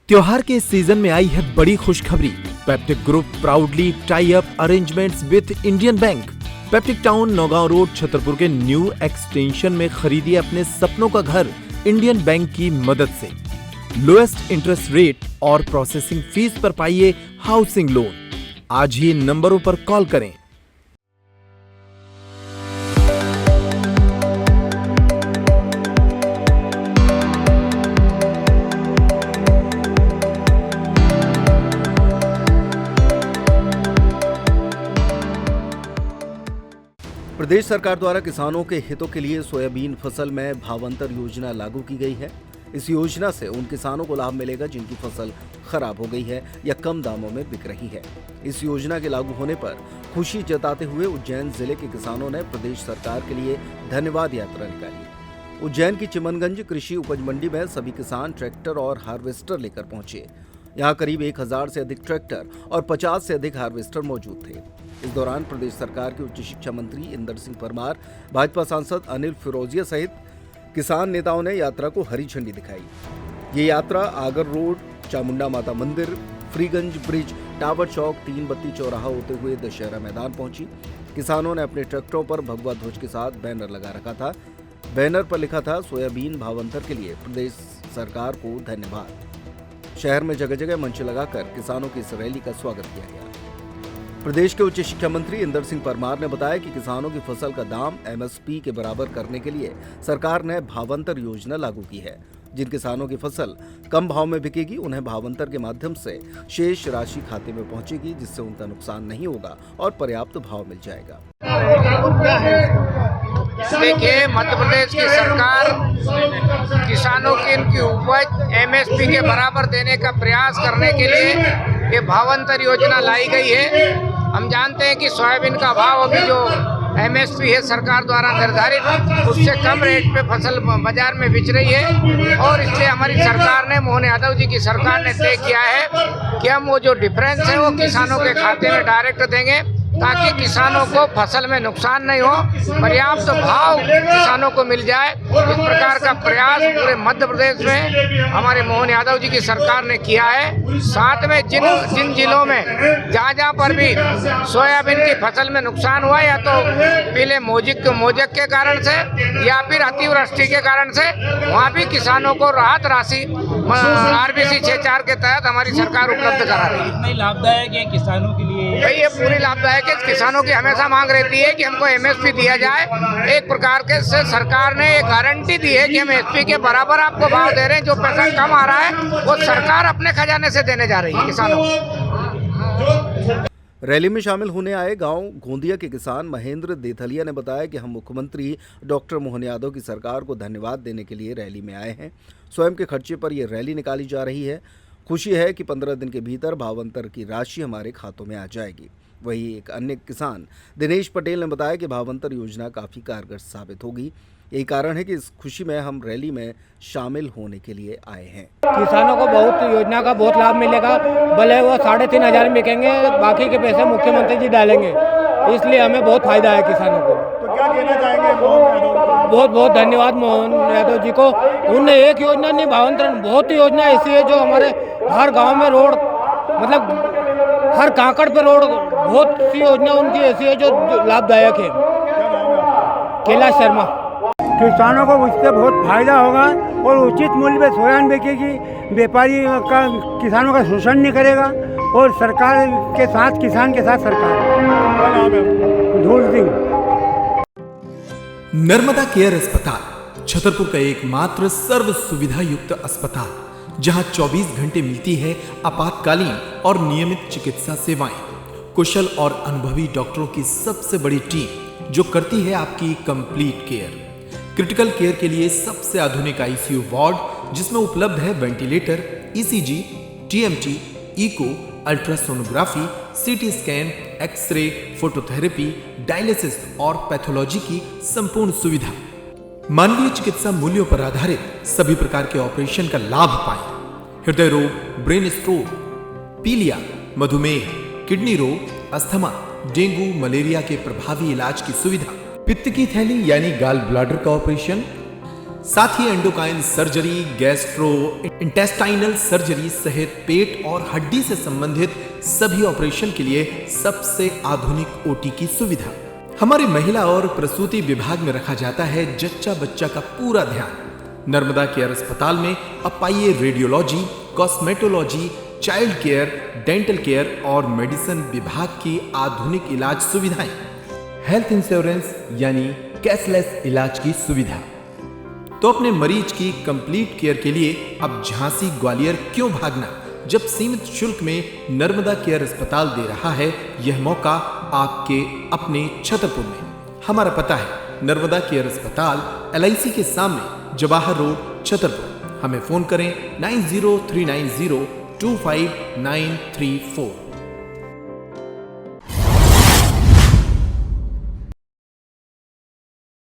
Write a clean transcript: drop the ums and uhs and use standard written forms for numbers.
त्योहार के इस सीजन में आई है बड़ी खुशखबरी। Peptic group proudly tie up arrangements with Indian bank. Peptic town Naugaon road Chhatarpur के न्यू एक्सटेंशन में खरीदिए अपने सपनों का घर इंडियन बैंक की मदद से। लोएस्ट इंटरेस्ट रेट और प्रोसेसिंग फीस पर पाइए हाउसिंग लोन। आज ही इन नंबरों पर कॉल करें। प्रदेश सरकार द्वारा किसानों के हितों के लिए सोयाबीन फसल में भावांतर योजना लागू की गई है। इस योजना से उन किसानों को लाभ मिलेगा जिनकी फसल खराब हो गई है या कम दामों में बिक रही है। इस योजना के लागू होने पर खुशी जताते हुए उज्जैन जिले के किसानों ने प्रदेश सरकार के लिए धन्यवाद यात्रा निकाली। उज्जैन की चिमनगंज कृषि उपज मंडी में सभी किसान ट्रैक्टर और हार्वेस्टर लेकर पहुंचे। यहाँ करीब 1000 से अधिक ट्रैक्टर और 50 से अधिक हार्वेस्टर मौजूद थे। इस दौरान प्रदेश सरकार के उच्च शिक्षा मंत्री इंदर सिंह परमार, भाजपा सांसद अनिल फिरोजिया सहित किसान नेताओं ने यात्रा को हरी झंडी दिखाई। ये यात्रा आगर रोड, चामुंडा माता मंदिर, फ्रीगंज ब्रिज, टावर चौक, तीन बत्ती चौराहा होते हुए दशहरा मैदान पहुंची। किसानों ने अपने ट्रैक्टरों पर भगवा ध्वज के साथ बैनर लगा रखा था। बैनर पर लिखा था, सोयाबीन भावांतर के लिए प्रदेश सरकार को धन्यवाद। शहर में जगह जगह मंच लगाकर किसानों की इस रैली का स्वागत किया गया। प्रदेश के उच्च शिक्षा मंत्री इंदर सिंह परमार ने बताया कि किसानों की फसल का दाम MSP के बराबर करने के लिए सरकार ने भावांतर योजना लागू की है। जिन किसानों की फसल कम भाव में बिकेगी उन्हें भावांतर के माध्यम से शेष राशि खाते में पहुंचेगी, जिससे उनका नुकसान नहीं होगा और पर्याप्त भाव मिल जाएगा। देखिए, मध्य प्रदेश की सरकार किसानों की इनकी उपज MSP के बराबर देने का प्रयास करने के लिए ये भावांतर योजना लाई गई है। हम जानते हैं कि सोयाबीन का भाव अभी जो MSP है सरकार द्वारा निर्धारित, उससे कम रेट पे फसल बाजार में बिच रही है और इसलिए हमारी सरकार ने, मोहन यादव जी की सरकार ने तय किया है कि हम वो जो डिफरेंस है वो किसानों के खाते में डायरेक्ट देंगे, ताकि किसानों को फसल में नुकसान नहीं हो, पर्याप्त भाव किसानों को मिल जाए। इस प्रकार का प्रयास पूरे मध्य प्रदेश में हमारे मोहन यादव जी की सरकार ने किया है। साथ में जिन जिलों में जहाँ पर भी सोयाबीन की फसल में नुकसान हुआ, या तो पीले मोजक के कारण से या फिर अतिवृष्टि के कारण से, वहाँ भी किसानों को राहत राशि RBC 6.4 के तहत हमारी सरकार उपलब्ध करा रही है। कितनी लाभदायक है किसानों के लिए? भाई, ये पूरी लाभदायक है। किसानों की हमेशा मांग रहती है कि हमको MSP दिया जाए। एक प्रकार के से सरकार ने एक गारंटी दी है कि हम MSP के बराबर आपको भाव दे रहे हैं। जो पैसा कम आ रहा है वो सरकार अपने खजाने से देने जा रही है किसानों को। रैली में शामिल होने आए गांव गोंदिया के किसान महेंद्र देथलिया ने बताया कि हम मुख्यमंत्री डॉक्टर मोहन यादव की सरकार को धन्यवाद देने के लिए रैली में आए हैं। स्वयं के खर्चे पर यह रैली निकाली जा रही है। खुशी है कि 15 दिन के भीतर भावांतर की राशि हमारे खातों में आ जाएगी। वहीं एक अन्य किसान दिनेश पटेल ने बताया कि भावांतर योजना काफ़ी कारगर साबित होगी। यही कारण है कि इस खुशी में हम रैली में शामिल होने के लिए आए हैं। किसानों को बहुत योजना का बहुत लाभ मिलेगा। भले वो 3500 में बिकेंगे, बाकी के पैसे मुख्यमंत्री जी डालेंगे, इसलिए हमें बहुत फायदा है किसानों को। तो क्या कहना चाहेंगे मोहन यादव? बहुत बहुत धन्यवाद मोहन यादव जी को। उनने एक योजना नहीं, भावांतर बहुत योजना ऐसी है जो हमारे हर गाँव में रोड, मतलब हर कांकड़ पे रोड, बहुत सी योजना उनकी ऐसी है जो लाभदायक है। कैलाश शर्मा। किसानों को उससे बहुत फायदा होगा और उचित मूल्य पे सोयाबीन बिकेगी। व्यापारी का किसानों का शोषण नहीं करेगा और सरकार के साथ, किसान के साथ सरकार। धूल सिंह। नर्मदा केयर अस्पताल छतरपुर का एकमात्र सर्व सुविधा युक्त अस्पताल, जहां 24 घंटे मिलती है आपातकालीन और नियमित चिकित्सा सेवाएं। कुशल और अनुभवी डॉक्टरों की सबसे बड़ी टीम जो करती है आपकी कंप्लीट केयर। क्रिटिकल केयर के लिए सबसे आधुनिक ICU वार्ड, जिसमें उपलब्ध है ventilator, ECG, TMT, echo, ultrasonography, CT scan, x-ray, phototherapy, dialysis और पैथोलॉजी की संपूर्ण सुविधा। मानवीय चिकित्सा मूल्यों पर आधारित सभी प्रकार के ऑपरेशन का लाभ पाएं। हृदय रोग, ब्रेन स्ट्रोक, पीलिया, मधुमेह, किडनी रोग, अस्थमा, डेंगू, मलेरिया के प्रभावी इलाज की सुविधा, पित्त की थैली यानी गाल ब्लैडर का ऑपरेशन, साथ ही endocrine surgery, gastrointestinal surgery सहित पेट और हड्डी से संबंधित सभी ऑपरेशन के लिए सबसे आधुनिक ओटी की सुविधा। हमारे महिला और प्रसूति विभाग में रखा जाता है जच्चा बच्चा का पूरा ध्यान। नर्मदा केयर अस्पताल में अब पाइए radiology, cosmetology, child care, dental care और मेडिसिन विभाग की आधुनिक इलाज सुविधाएं। हेल्थ इंश्योरेंस यानी कैशलेस इलाज की सुविधा। तो अपने मरीज की कंप्लीट केयर के लिए अब झांसी ग्वालियर क्यों भागना, जब सीमित शुल्क में नर्मदा केयर अस्पताल दे रहा है यह मौका आपके अपने छतरपुर में। हमारा पता है नर्मदा केयर अस्पताल LIC के सामने, जवाहर रोड, छतरपुर। हमें फोन करें 9039025934।